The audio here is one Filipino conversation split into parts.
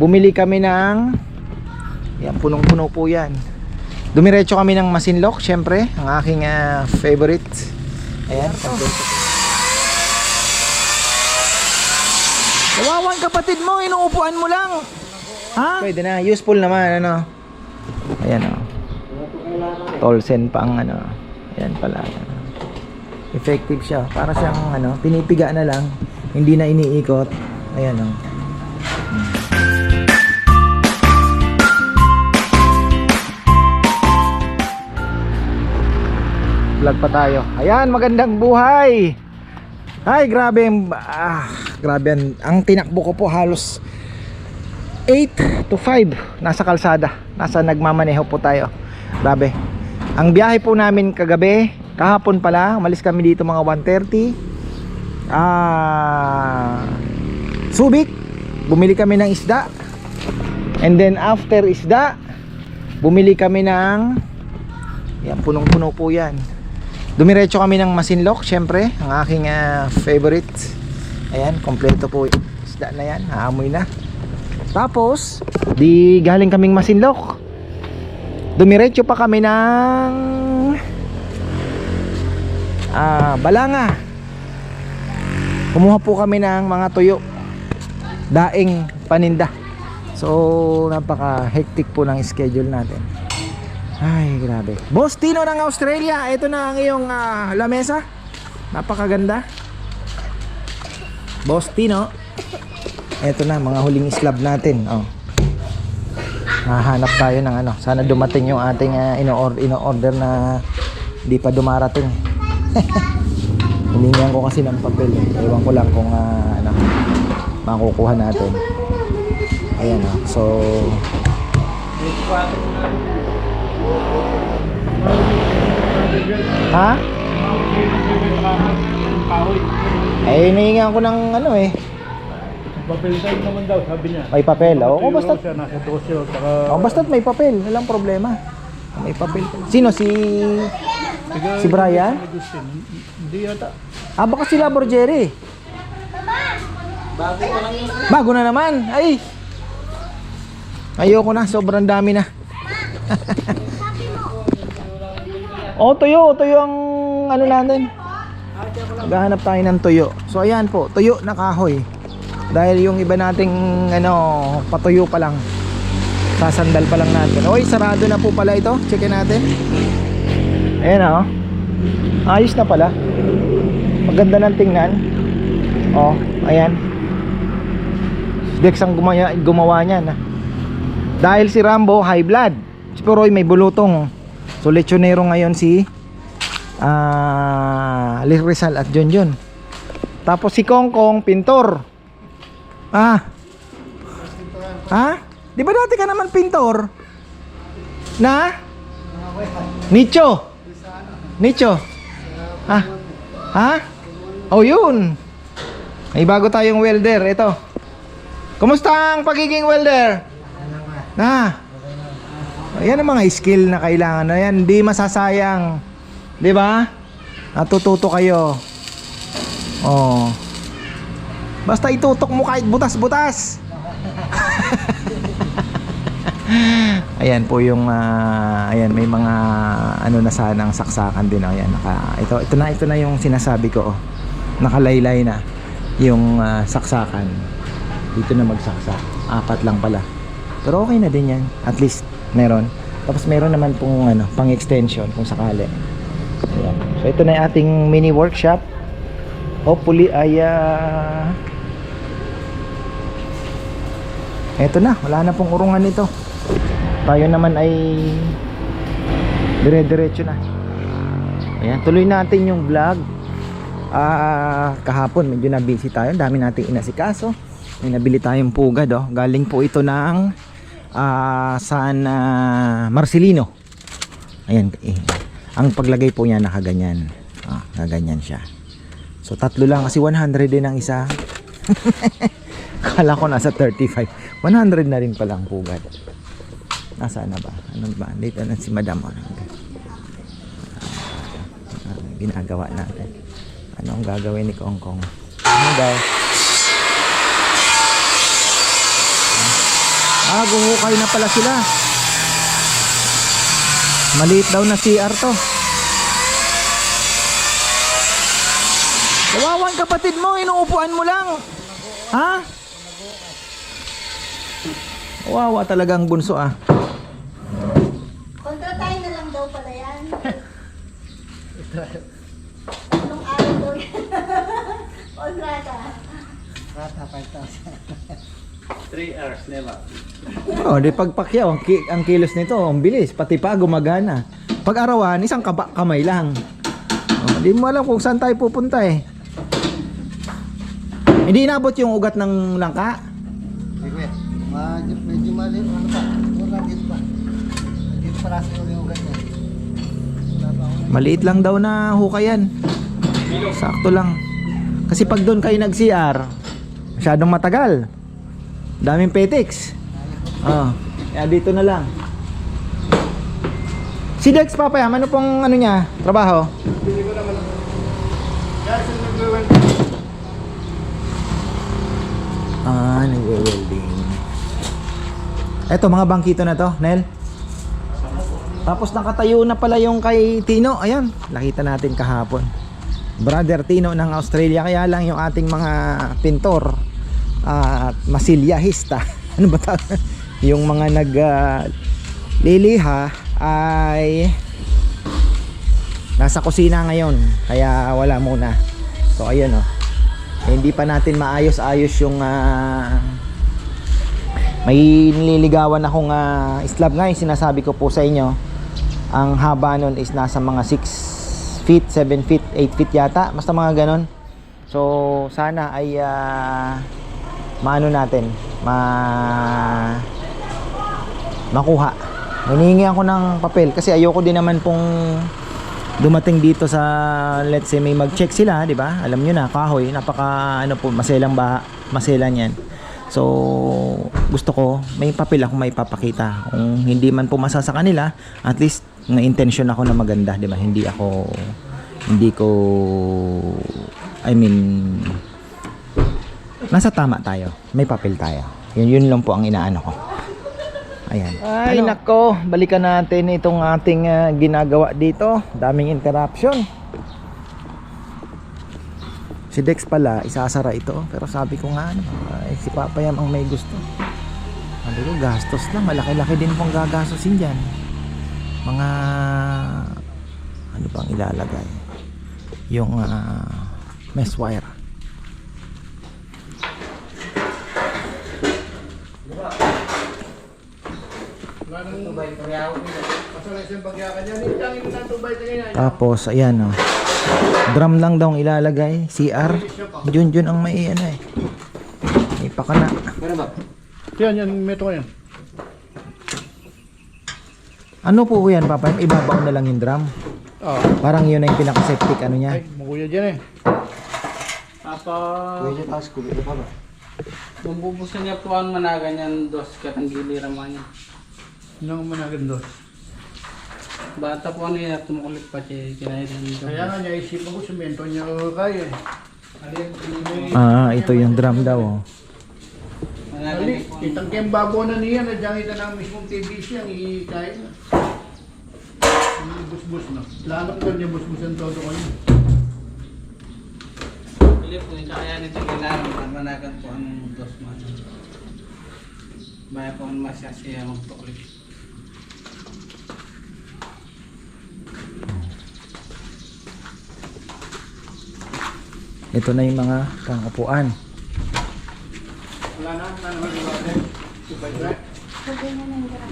bumili kami ng, yan, punong-puno po yan. Dumiretso kami ng Masinloc, syempre, ang aking favorite. Ayan, kawawan kapatid mo, inuupuan mo lang. Ha? Pwede na, useful naman, ano. Ayan, oh. Tolsen pa ang ano. Ayan pala. Effective siya. Para siyang ano, pinipiga na lang, hindi na iniikot. Ayan, oh. Vlog pa tayo. Ayan, magandang buhay. Ay, grabe, grabe yan. Ang tinakbo ko po halos 8 to 5 nasa kalsada. Nasa nagmamaneho po tayo. Grabe. Ang biyahe po namin kagabi, kahapon pala, umalis kami dito mga 1:30. Subic, bumili kami ng isda. And then after isda, bumili kami ng, yan, punong-puno po yan. Dumiretso kami ng Masinloc, syempre, ang aking favorite. Ayan, kompleto po isda na yan, haamoy na. Tapos, di galing kaming Masinloc, dumiretso pa kami ng Balanga. Kumuha po kami ng mga tuyo, daing paninda. So, napaka hectic po ng schedule natin. Ay, grabe. Boss Tino ng Australia, ito na ang iyong lamesa. Napakaganda. Boss Tino. Ito na, mga huling slab natin. Oh. Hahanap tayo ng ano. Sana dumating yung ating ino-order na di pa dumarating. Hiningihan ko kasi ng papel. Ewan ko lang kung ano, makukuha natin. Ayan, oh. So, ha? Eh, hinihingihan ko ng ano eh. Papel tayo naman daw, sabi niya. May papel, oh, basta nasa 12 saka basta't may papel, walang problema. May papel. Sino si Brian? Hindi yata. Baka si Labor Jerry. Bago na naman. Ay. Ayoko na, sobrang dami na. Tuyo ang ano natin. Maghahanap tayo ng tuyo. So ayan po, tuyo na kahoy. Dahil yung iba nating ano, patuyo pa lang. Sasandal pa lang natin. Oy, sarado na po pala ito. Check natin. Ayan, oh. Ayos na pala. Maganda ng tingnan. Oh, ayan. Dex ang gumawa niyan. Dahil si Rambo high blood, si Poroy may bulutong. So lechonero ngayon si Rizal at John. Tapos si Kongkong pintor. Di ba dati ka naman pintor? Na? Nicho. Oh, yun. May bago tayong welder. Ito. Kumusta ang pagiging welder? Yan ang mga skill na kailangan na yan. Hindi masasayang. Di ba? Natututo kayo. Oh. Basta itutok mo kahit butas-butas. Ayan po yung ayan, may mga ano na sanang saksakan din. Ayan, ito na yung sinasabi ko. Nakalaylay na yung saksakan. Dito na magsaksak. 4 lang pala. Pero okay na din yan. At least meron. Tapos meron naman pong ano, pang extension kung sakali. Ayan. So ito na yung ating mini workshop. Hopefully ay eto na, wala na pong urungan nito. Tayo naman ay dire-diretso na. Ayan, tuloy natin yung vlog. Kahapon medyo na busy tayo. Dami nating inasikaso. May nabili tayong pugad, oh. Galing po ito ng San Marcelino. Ayan, ang paglagay po niya nakaganyan. Nakaganyan siya. So 3 lang kasi 100 din ang isa. Kala ko nasa 35. 100 na rin palang pugad. Nasaan na ba? Ano ba? Dito na si Madam. Ginagawa natin. Ano ang gagawin ni Kongkong? Ano daw? Guhukay na pala sila. Maliit daw na CR to. Kawawan kapatid mo, inuupuan mo lang. Ha? Kawawa talagang bunso ah. Kontratahin na lang daw pala yan. Tatlong araw daw yan. Kontrata. Rata 5,000. 3 hours, never. Oh, di pagpakyaw, ang kilos nito, ang bilis, pati pa gumagana. Pag arawan, isang kamay lang. Oh, di mo alam kung saan tayo pupunta eh. Hindi inabot yung ugat ng langka? Medyo maliit. Ano pa? Wala dito pa. Dito para sa yung ugat niya. Maliit lang daw na hukayan. Sakto lang. Kasi pag doon kayo nag-CR, masyadong matagal. Daming petiks. Oh, kaya dito na lang. Si Dex Papayam, ano pong ano niya, trabaho? Hindi ko naman. Guys, ang nag-weld. Nagwe-welding. Eto, mga bangkito na to, Nel. Tapos nakatayo na pala yung kay Tino. Ayun, nakita natin kahapon. Brother Tino ng Australia. Kaya lang yung ating mga pintor at masilyahista ano ba tawag? Yung mga liliha ay nasa kusina ngayon. Kaya wala muna. So ayun oh. Hindi pa natin maayos-ayos yung may nililigawan akong slab nga yung sinasabi ko po sa inyo. Ang haba nun is nasa mga 6 feet, 7 feet, 8 feet yata, basta mga ganon. So sana ay maano natin makuha. Hinihingi ako ng papel kasi ayoko din naman pong dumating dito sa, let's say may mag-check sila, di ba? Alam niyo na, kahoy, napaka ano po, maselang yan. So gusto ko may papel ako may papakita. Kung hindi man pumasa sa kanila, at least ng intention ako na maganda, di ba? Hindi ko nasa tama tayo. May papel tayo. Yun lang po ang inaano ko. Ayan. Ay nako, balikan natin itong ating ginagawa dito. Daming interruption. Si Dex pala, isasara ito. Pero sabi ko nga, si Papayam ang may gusto. Ano, gastos lang. Malaki-laki din pong gagastusin dyan. Mga, ano bang ilalagay? Yung mesh wire. Tapos ayan oh. Drum lang daw ang ilalagay, CR. Yun ang may ano eh. May pakana. Yan, meto yan. Ano po yan, Papa? Ibabaw na lang yung drum. Parang yun na yung pinaka-septic ano niya. Ay, maguya dyan eh. Kuya taas ko dito pa ba? Bumbubusan niya po ang managan yan dos katang giliran man niya. Nang managandos. Bata po ano yan, tumukulit pa siya, kinahit ng Kaya nga niya isipan ko, semento niya kaya eh. Ito yung drum daw oh. Managan Ali, niya po. itang kayang bago na niya, nadyang ito ng mismong TVC ang ikikain na. Bus-bus na. Lalak ko niya bus-busan todo ko niya. Pilip po, kaya nito kailangan managan po ang dos man. Baya po ang masya siya magtukulit. Ito na yung mga pangupuan. Wala na naman yung water. Subay-subay.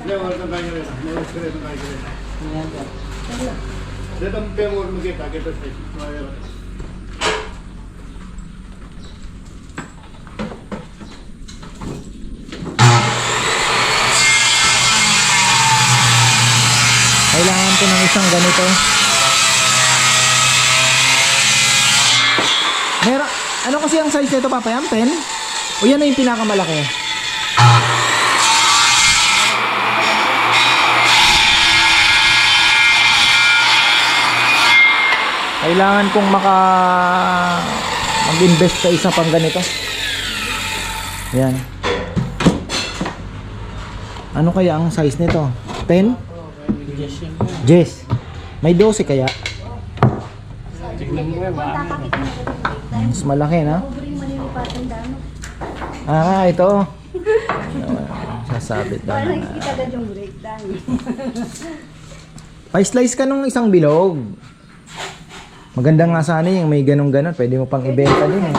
Hindi, wala kang kanya rin. May uskre ng kanya rin. Yan po. Dito ang pemor mo kita sa ito. Kailangan ko ng isang ganito. Ano kasi ang size nito, Papayam? 10? O yan na yung pinakamalaki? Kailangan kong mag-invest sa isa pang ganito. Yan. Ano kaya ang size nito? 10? Yes, yan. Jess. May 12 kaya? Tignan mo yan, Punta ka kita na Mas malaki na. Bring mo yung patang damo. Ito. Sasabit daw Parang na. kita agad yung breakdown. Pa-slice ka nung isang bilog. Maganda nga sana yung may ganun-ganon. Pwede mo pang ibenta din eh.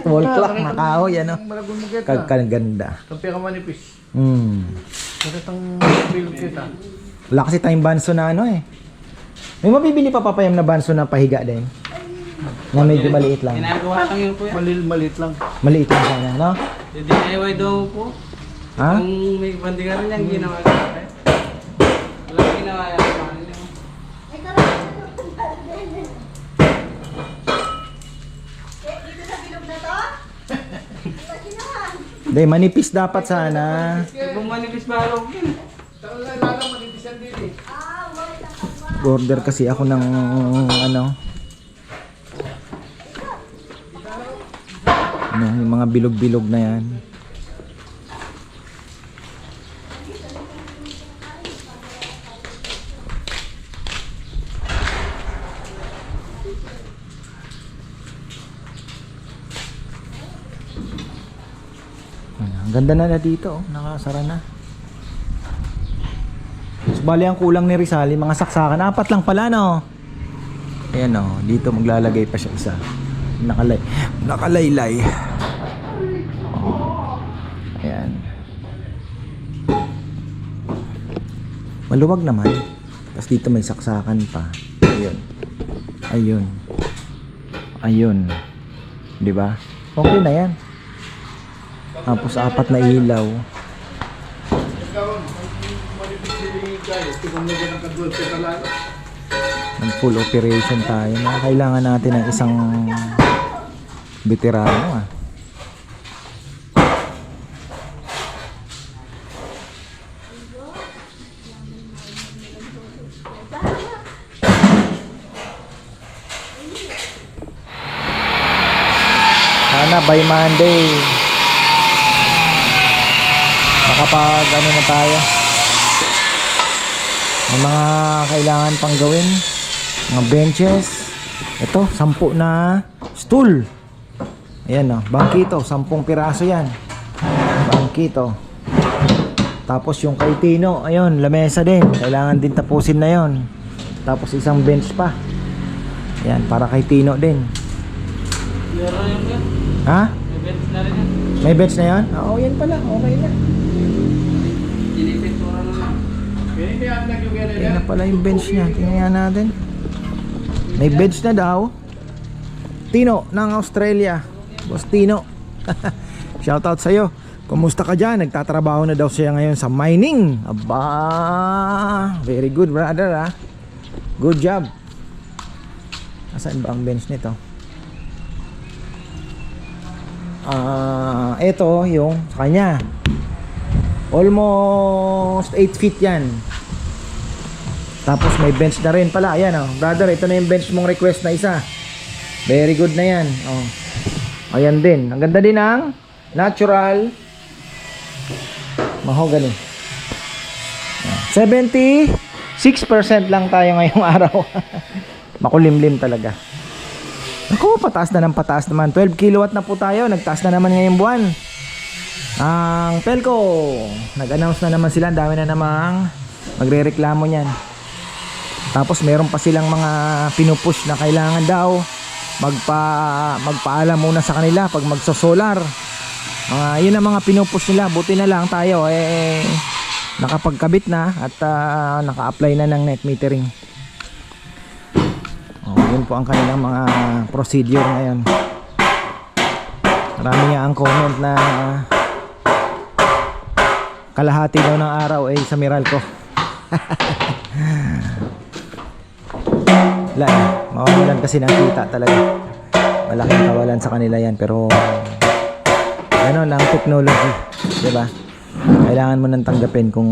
Wall clock, makahoy, ano. Malagong mo kita. Kaganda. Kampi ka manipis. Magandang bilog kita. Wala kasi tayong banso na ano eh. May mabibili pa papayam na banso na pahiga din. Na medyo maliit lang. Ginagawa lang yun po yan. Malit lang. Maliit lang sana, no? DIY daw po. Ha? Kung may bandingan rin yung ginawa ko. Wala ginawa yan. Ay, karami na din. Dito sa bilog na to? Lagi naman. Hindi, manipis dapat sana. Kung manipis balog yun. Talagang manipisan din eh. Wala ka. Order kasi ako ng ano. Yung mga bilog-bilog na yan. Ang ganda na dito, oh. Nakasara na. So, bali ang kulang ni Rizal, mga saksakan. 4 lang pala, no? Ayan, oh. Dito maglalagay pa siya isa. Nakalaylay. Oh. Ayan. Maluwag naman. Tapos dito may saksakan pa. Ayun. Ayun. Ayun. Di ba? Okay na yan. Tapos 4 na ilaw. Manipis din kayo. Tignan mo dyan ang kadulce ka lang. Ng full operation tayo na kailangan natin ng isang veterano Sana by Monday makapag ano na tayo. May mga kailangan pang gawin. Mga benches. Ito, 10 na stool. Ayan o, bangkito, 10 piraso yan. Bangkito. Tapos yung kay Tino, ayun, lamesa din. Kailangan din tapusin na yon. Tapos isang bench pa. Ayan, para kay Tino din. Meron yun yan. Ha? May bench na rin yan. May bench na yan? Oo, yan pala, okay na. Inipit mo rin lang. Kaya hindi ang nagyugyan Ayan na pala yung bench niya. Tingnan natin. May bench na daw. Tino ng Australia. Boss Tino. Shoutout sa'yo. Kumusta ka dyan? Nagtatrabaho na daw siya ngayon sa mining. Aba, very good brother ha. Good job. Nasaan ba ang bench nito? Ito yung sa kanya. Almost 8 feet yan. Tapos may bench na rin pala. Ayan oh. Brother, ito na yung bench mong request na isa. Very good na yan. Oh. Ayan din. Ang ganda din ng natural mahogany. 76% lang tayo ngayong araw. Makulimlim talaga. Ako, pataas na ng pataas naman. 12 kilowatt na po tayo. Nagtaas na naman ngayong buwan. Ang Pelco, nag-announce na naman sila. Ang dami na namang magre-reklamo niyan. Tapos meron pa silang mga pinupush na kailangan daw magpaalam muna sa kanila pag magso-solar. Yun ang mga pinupush nila. Buti na lang tayo nakapagkabit na at naka-apply na ng net metering. Yun po ang kanilang mga procedure ngayon. Marami nga ang comment na kalahati daw ng araw ay sa Meralco. Wala eh. Mawawalan kasi ng kita talaga. Malaking kawalan sa kanila yan. Pero ano lang, technology, diba? Kailangan mo nang tanggapin kung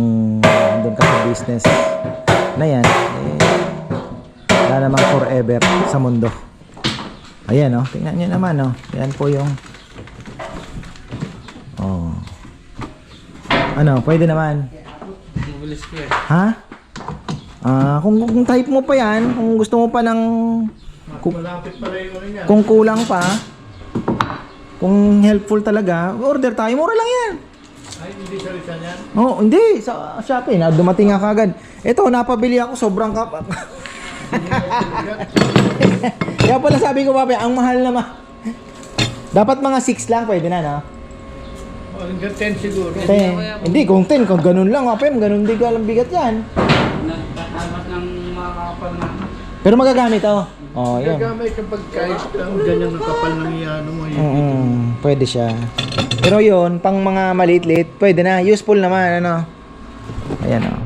andun ka sa business na yan, wala namang forever sa mundo. Ayan o, tingnan nyo naman o. Yan po yung ano, pwede naman. mabilis ko eh. Ha? Kung type mo pa yan, kung gusto mo pa ng Malapit pala yung ano niya. kung kulang pa, kung helpful talaga, order tayo, mura lang yan. Ay, hindi sa Rizal yan. Oh, hindi sa Shopee na dumating nga kagad. Ito, napabili ako sobrang kap. Kaya pala sabi ko, papi, ang mahal naman. Dapat mga 6 lang pwede na, no? Oh, hanggang 10 siguro. 10. Hindi, kung 10, kung ganun lang, papi, ganun di ka lang bigat yan. Nagkakabat ng mga kapal na. Pero magagamit, oh. Oh, yun. Gagamay kapag kahit ang ganyan ng kapal ng iyano mo. Yun. Pwede siya. Pero yun, pang mga maliit-liit, pwede na. Useful naman, ano. Ayan, oh.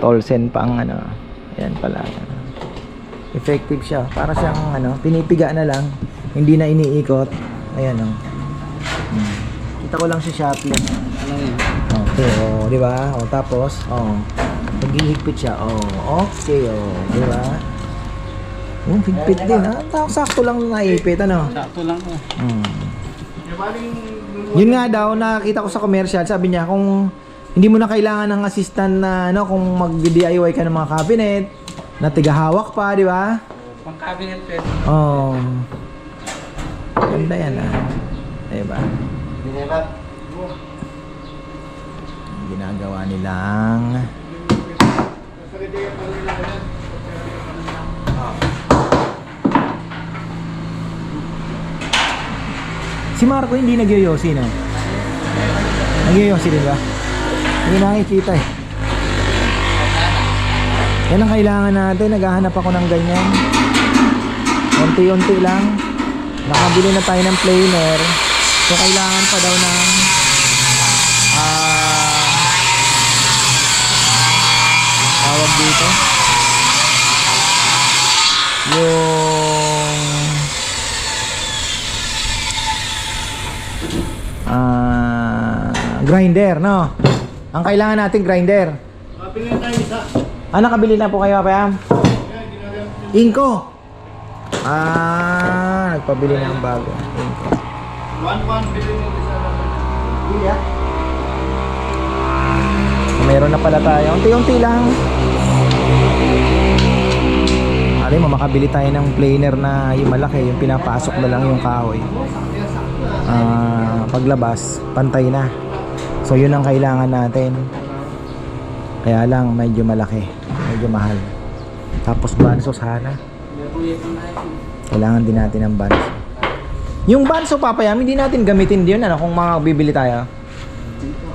Tolsen pang, ano. Ayan pala. Ano. Effective siya. Para siyang, ano, pinipiga na lang. Hindi na iniikot. Ayan, oh. Kita ko lang sa Shopee. Ano yun? Okay, oh, di ba? Oh, tapos, oh. Naghihigpit siya. Oh, okay, oh. Di ba? Oh, higpit din, ha? Sakto lang naipit, ano? Sakto lang ko. Yung maling Yun nga daw, nakita ko sa commercial, sabi niya, kung hindi mo na kailangan ng assistant na, ano, kung mag-DIY ka ng mga cabinet, na tigahawak pa, di ba? Pang cabinet pwede. Oh. Ganda yan, ah. Di ba? Ginagawa nilang si Marco hindi nagyoyosi, no? Nagyoyosi din ba? Hindi nakikita eh. Yan ang kailangan natin. Naghahanap ako ng ganyan. Unti-unti lang. Nakabili na tayo ng planer. So kailangan pa daw ng tawag dito yung grinder, no? Ang kailangan natin grinder. Mapili na tayo isa. Nakabili na po kayo, Pam? Yan, ginagamit. Inko. Nagpabili na ng bago. Inko. 1-1 bilhin mo isa naman. Yeah. Meron na pala tayo. Unti-unti lang. Alam mo, makabili tayo ng planer na yung malaki, yung pinapasok na lang yung kahoy. Paglabas, pantay na. So yun ang kailangan natin. Kaya lang medyo malaki, medyo mahal. Tapos banso sana. Kailangan din natin ng banso. Yung banso, papayam, hindi natin gamitin din ano kung mga bibili tayo.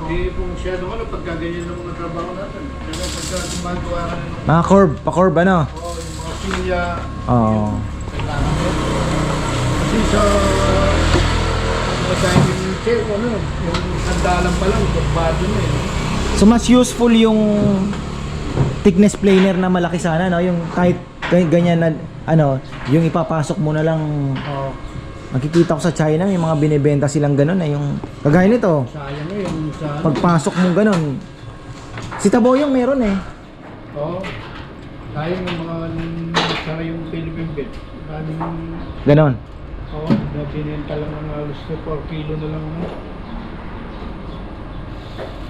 Hindi po masyado ano pagka ganyan ng mga trabaho natin. Pero pagka gumagawa ka na ng Mga pa-curve ano? yung mga pilya, Oo. kailangan mo. Kasi sa matayang yung chair, ano, yung sandalan pa lang, bagbado na eh. So mas useful yung thickness planer na malaki sana, no? Yung kahit ganyan na ano, yung ipapasok mo na lang. Nakikita ko sa China, may mga binebenta silang ganun na yung kagaya nito. Sayang mo yung sa... Pagpasok mo ganun. Si Taboyong meron eh. Oo. Sayang yung mga sana yung Philippine bed. Maraming... Ganon. Oo, binenta lang ng halos 4 kilo na lang.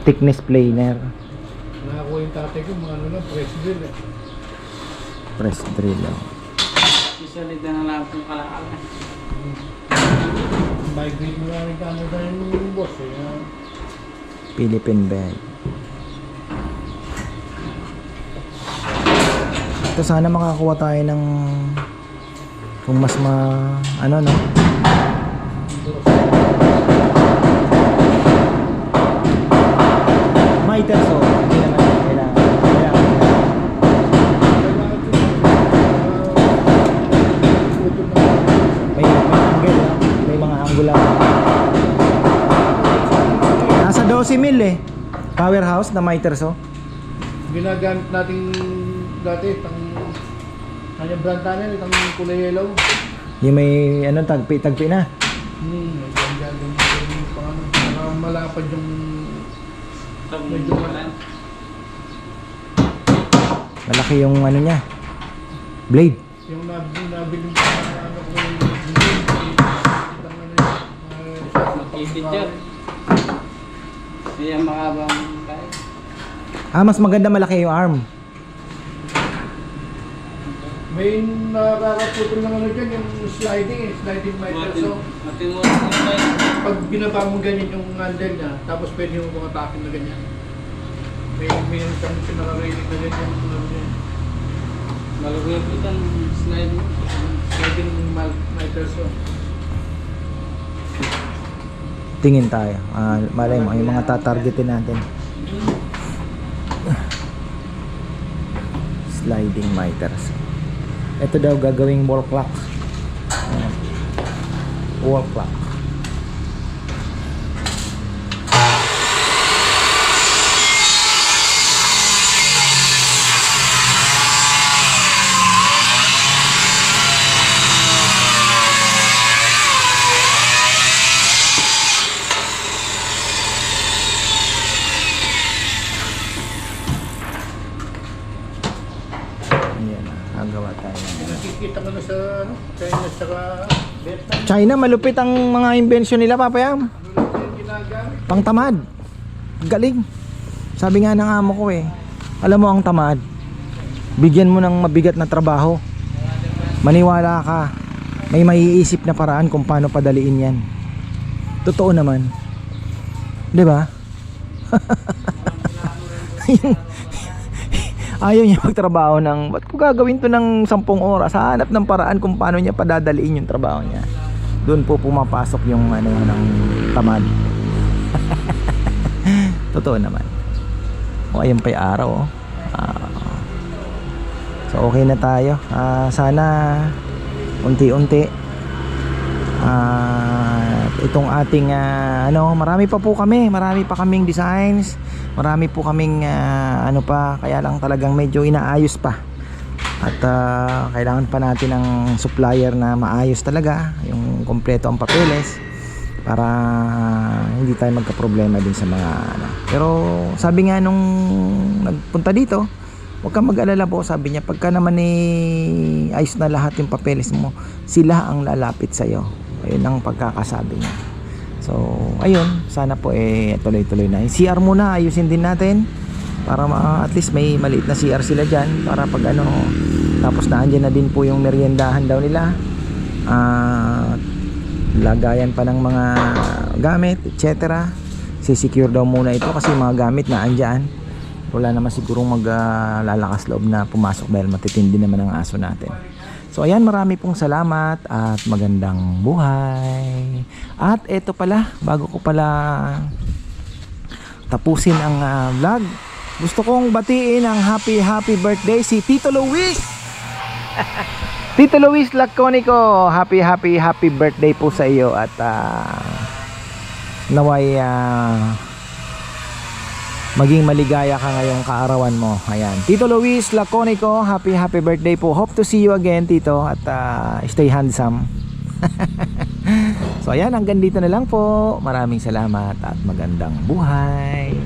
Thickness planer. Nakakuha yung tatay ko, mga ano lang, press drill eh. Press drill lang. Susunod na lang kung kalakalan. Migrate mo na rin Canada yung boss eh. Philippine bed. Ito sana makakuha tayo ng kung mas ano no. Miter so hindi naman kailangan. May angle, no? May mga angle lang. Nasa 12 mil eh. Powerhouse na miter so. Ginagamit natin dati, kanya brand namin, itang kulay yellow. Yung may ano tagpi na. Gagawin yung pang ano, para malapad yung medyo Malaki yung ano niya. Blade. yung nabili ko na ano ko yung itang ano Makipit yan. Hindi yan makabang tayo. Mas maganda malaki yung arm. May nakakaputol ng ano dyan, yung sliding miter. So, pag binaba mo ganyan yung handle niya, tapos pwede yung mga takin na ganyan. May isang pinaka-rating na ganyan. Malagyan po itong Sliding miter. So, Tingin tayo. Malay mo, yung mga tatargetin natin. Sliding miters. Ito daw gagawing wall clock. Ayan. Wall clock. Ayan, gagawa tayo. nakikita ko na sa China saka Vietnam. China, malupit ang mga invention nila, papayam. Ano lang yung ginagamit? Pangtamad. Galing. Sabi nga ng amo ko alam mo ang tamad, bigyan mo ng mabigat na trabaho. Maniwala ka, may maiisip na paraan kung paano padaliin yan. Totoo naman. 'Di ba? Ayaw niya magtrabaho ng, ba't ko gagawin to ng 10 oras? Hanap ng paraan kung paano niya padadaliin yung trabaho niya. Doon po pumapasok yung ng tamad. Totoo naman. O ayun pa yung araw. So okay na tayo. Sana unti-unti itong ating marami pa po kami, marami pa kaming designs, marami po kaming kaya lang talagang medyo inaayos pa. At kailangan pa natin ng supplier na maayos talaga, yung kompleto ang papeles para hindi tayo magka-problema din sa mga Pero sabi nga nung nagpunta dito, huwag kang mag-alala po, sabi niya, pagka naman ayos na lahat yung papeles mo, sila ang lalapit sa'yo. Ayun ang pagkakasabi niya. So ayun, sana po tuloy-tuloy na. Yung CR muna ayusin din natin para at least may maliit na CR sila dyan, para pag tapos naandyan na din po yung meriendahan daw nila, lagayan pa ng mga gamit, etc. Sisecure daw muna ito kasi mga gamit na andyan, wala naman sigurong lalakas loob na pumasok dahil matitindi naman ang aso natin. So ayan, marami pong salamat at magandang buhay. At eto pala, bago ko pala tapusin ang vlog, gusto kong batiin ang happy birthday si Tito Luis. Tito Luis Laconico, happy birthday po sa iyo. At naway maging maligaya ka ngayong kaarawan mo. Ayan, Tito Luis Laconico, happy birthday po. Hope to see you again, Tito. At stay handsome. So ayan, hanggang dito na lang po. Maraming salamat at magandang buhay.